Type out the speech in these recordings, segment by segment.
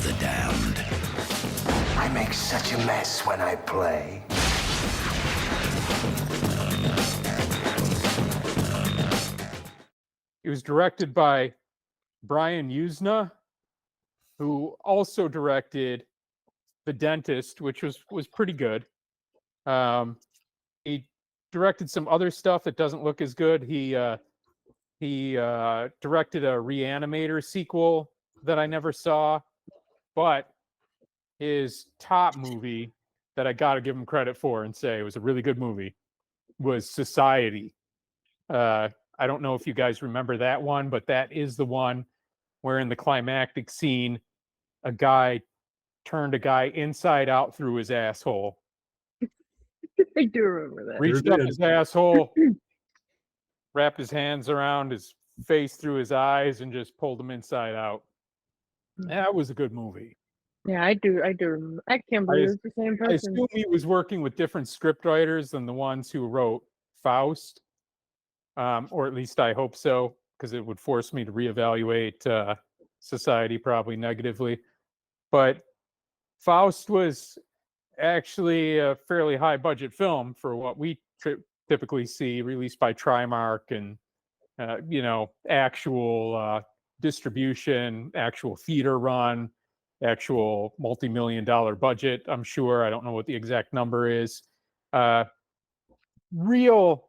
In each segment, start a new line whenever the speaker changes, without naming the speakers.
the damned.
I make such a mess when I play.
It was directed by Brian Usna, who also directed The Dentist, which was pretty good. He directed some other stuff that doesn't look as good. He directed a Reanimator sequel that I never saw, but his top movie that I got to give him credit for and say it was a really good movie was Society. I don't know if you guys remember that one, but that is the one where in the climactic scene, a guy turned a guy inside out through his asshole.
I do remember that.
Reached up his asshole, wrapped his hands around his face through his eyes, and just pulled him inside out. That was a good movie.
Yeah, I do remember. I can't believe it's the same person.
I assume he was working with different script writers than the ones who wrote Faust. Or at least I hope so, because it would force me to reevaluate Society probably negatively. But Faust was actually a fairly high budget film for what we typically see, released by Trimark, and actual distribution, actual theater run, actual multi-million-dollar budget. I'm sure. I don't know what the exact number is. Real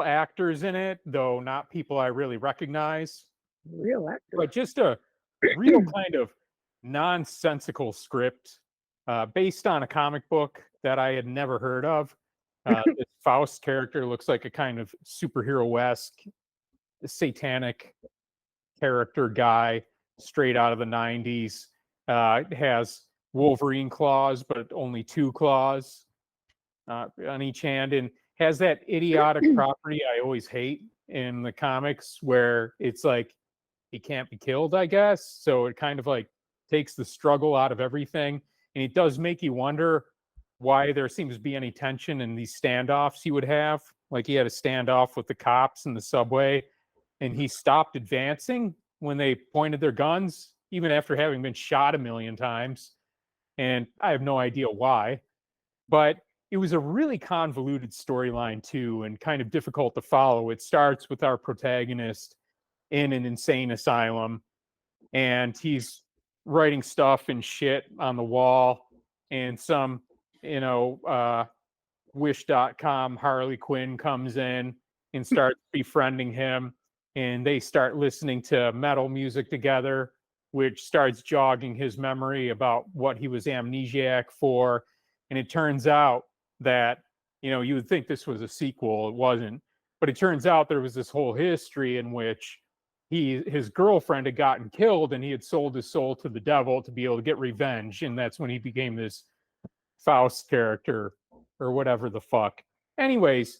actors in it, though not people I really recognize.
Real actors.
But just a real kind of nonsensical script based on a comic book that I had never heard of. This Faust character looks like a kind of superhero-esque, satanic character guy straight out of the 90s. Has Wolverine claws, but only 2 claws on each hand, and has that idiotic property I always hate in the comics where it's like he can't be killed, I guess. So it kind of like takes the struggle out of everything. And it does make you wonder why there seems to be any tension in these standoffs he would have. Like he had a standoff with the cops in the subway, and he stopped advancing when they pointed their guns, even after having been shot a million times. And I have no idea why. But it was a really convoluted storyline too, and kind of difficult to follow. It starts with our protagonist in an insane asylum, and he's writing stuff and shit on the wall, and some, Wish.com Harley Quinn comes in and starts befriending him, and they start listening to metal music together, which starts jogging his memory about what he was amnesiac for. And it turns out that, you would think this was a sequel. It wasn't. But it turns out there was this whole history in which his girlfriend had gotten killed, and he had sold his soul to the devil to be able to get revenge. And that's when he became this Faust character or whatever the fuck. Anyways,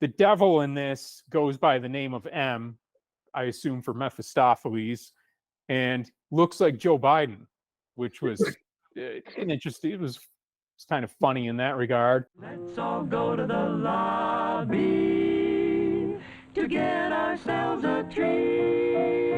the devil in this goes by the name of M, I assume for Mephistopheles, and looks like Joe Biden, which was interesting. It was kind of funny in that regard.
Let's all go to the lobby to get ourselves a treat.